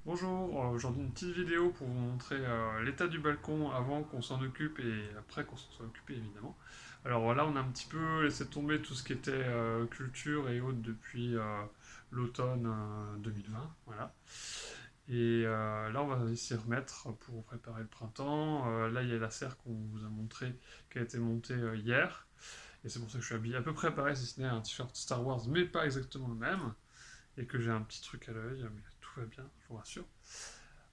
Bonjour, aujourd'hui une petite vidéo pour vous montrer l'état du balcon avant qu'on s'en occupe et après qu'on s'en soit occupé évidemment. Alors là on a un petit peu laissé tomber tout ce qui était culture et autres depuis l'automne 2020, voilà. Et là on va s'y remettre pour préparer le printemps. Là il y a la serre qu'on vous a montré qui a été montée hier. Et c'est pour ça que je suis habillé à peu près pareil, si ce n'est un t-shirt Star Wars, mais pas exactement le même. Et que j'ai un petit truc à l'œil, mais tout va bien, je vous rassure.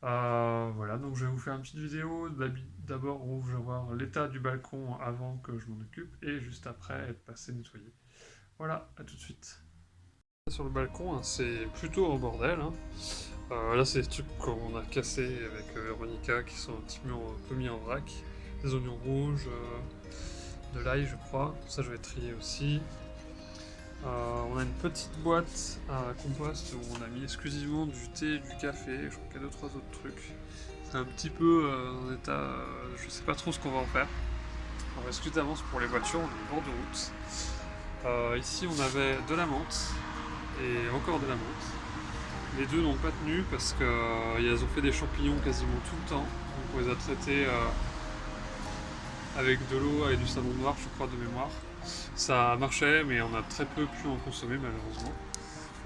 Voilà, donc je vais vous faire une petite vidéo. D'abord, où je vais voir l'état du balcon avant que je m'en occupe, et juste après être passé nettoyer. Voilà, à tout de suite. Sur le balcon, hein, c'est plutôt en bordel, hein. Là, c'est des trucs qu'on a cassés avec Veronica qui sont un peu mis en vrac. Des oignons rouges, de l'ail, je crois. Ça, je vais trier aussi. On a une petite boîte à compost où on a mis exclusivement du thé, du café, je crois qu'il y a deux trois autres trucs. C'est un petit peu en état, je sais pas trop ce qu'on va en faire. On va discuter d'avance pour les voitures, on est en bord de route. Ici on avait de la menthe et encore de la menthe. Les deux n'ont pas tenu parce qu'elles ont fait des champignons quasiment tout le temps. Donc on les a traités avec de l'eau et du savon noir, je crois, de mémoire. Ça marchait, mais on a très peu pu en consommer malheureusement.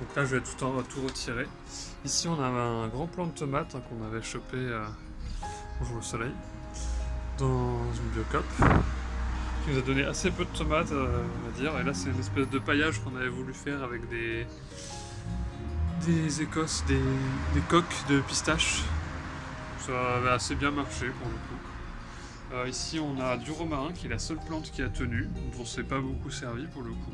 Donc là, je vais tout retirer. Ici, on a un grand plant de tomates hein, qu'on avait chopé au jour le soleil dans une biocop qui nous a donné assez peu de tomates, on va dire. Et là, c'est une espèce de paillage qu'on avait voulu faire avec des écosses, des coques de pistache. Ça avait assez bien marché pour le coup. Ici, on a du romarin qui est la seule plante qui a tenu, dont on s'est pas beaucoup servi pour le coup.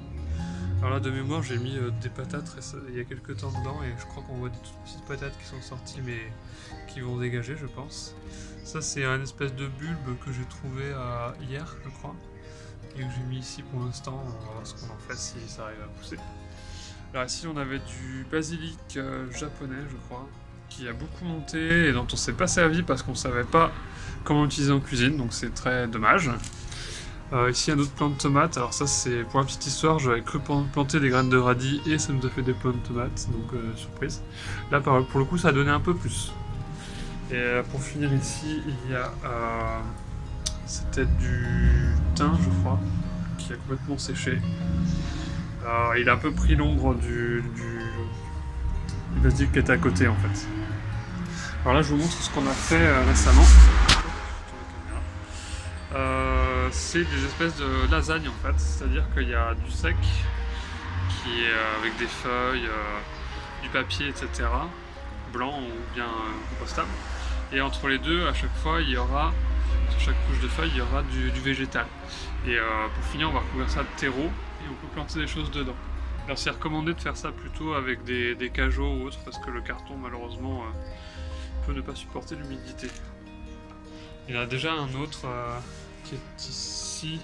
Alors là, de mémoire, j'ai mis des patates il y a quelques temps dedans et je crois qu'on voit des toutes petites patates qui sont sorties mais qui vont dégager, je pense. Ça, c'est un espèce de bulbe que j'ai trouvé hier, je crois, et que j'ai mis ici pour l'instant. On va voir ce qu'on en fait si ça arrive à pousser. Alors ici, on avait du basilic japonais, je crois, qui a beaucoup monté et dont on s'est pas servi parce qu'on savait pas comment l'utiliser en cuisine, donc c'est très dommage. Ici un autre plant de tomates, alors ça c'est pour la petite histoire, j'avais cru planter des graines de radis et ça nous a fait des plants de tomates, donc surprise. Là pour le coup ça a donné un peu plus. Et pour finir ici il y a c'était du thym je crois, qui a complètement séché. Il a un peu pris l'ombre du basilic qui était à côté en fait. Alors là je vous montre ce qu'on a fait récemment. C'est des espèces de lasagnes en fait, c'est-à-dire qu'il y a du sec qui est avec des feuilles, du papier, etc. Blanc ou bien compostable. Et entre les deux, à chaque fois, il y aura, sur chaque couche de feuilles, il y aura du végétal. Et pour finir, on va recouvrir ça de terreau et on peut planter des choses dedans. Alors c'est recommandé de faire ça plutôt avec des cajots ou autres parce que le carton malheureusement peut ne pas supporter l'humidité. Il y en a déjà un autre qui est ici,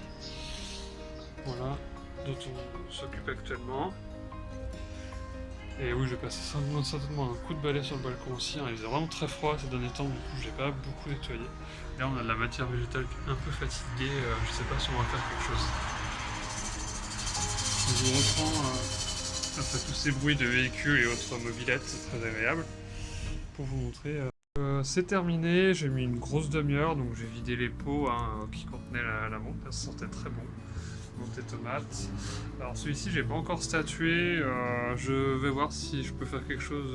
voilà, dont on s'occupe actuellement. Et oui, je vais passer certainement un coup de balai sur le balcon aussi. Hein. Il faisait vraiment très froid ces derniers temps, du coup, j'ai pas beaucoup nettoyé. Là, on a de la matière végétale un peu fatiguée. Je sais pas si on va faire quelque chose. Je vous reprends après tous ces bruits de véhicules et autres mobilettes, c'est très agréable pour vous montrer. C'est terminé, j'ai mis une grosse demi-heure, donc j'ai vidé les pots hein, qui contenaient la menthe, ça sentait très bon. Menthe et tomates. Alors celui-ci, j'ai pas encore statué, je vais voir si je peux faire quelque chose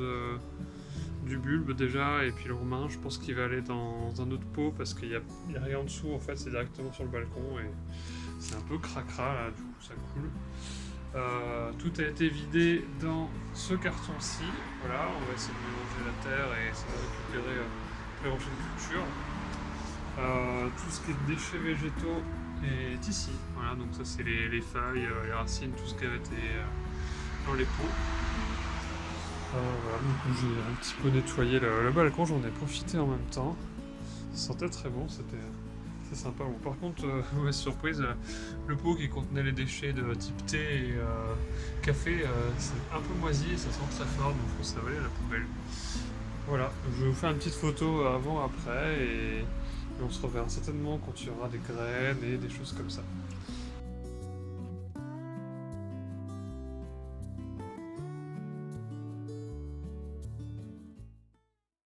du bulbe déjà, et puis le romain, je pense qu'il va aller dans un autre pot parce qu'il y a rien en dessous, en fait, c'est directement sur le balcon et c'est un peu cracra là, du coup ça coule. Tout a été vidé dans ce carton-ci. Voilà, on va essayer de mélanger la terre et essayer de récupérer les rochers de culture. Tout ce qui est déchets végétaux est ici. Voilà, donc ça c'est les feuilles, les racines, tout ce qui avait été dans les pots. Voilà, donc j'ai un petit peu nettoyé le balcon, j'en ai profité en même temps. Ça sentait très bon, c'est sympa. Bon, par contre, mauvaise surprise, le pot qui contenait les déchets de type thé et café, c'est un peu moisi et ça sent très fort, donc je pense que ça va aller à la poubelle. Voilà, je vais vous faire une petite photo avant-après et on se reverra certainement quand il y aura des graines et des choses comme ça.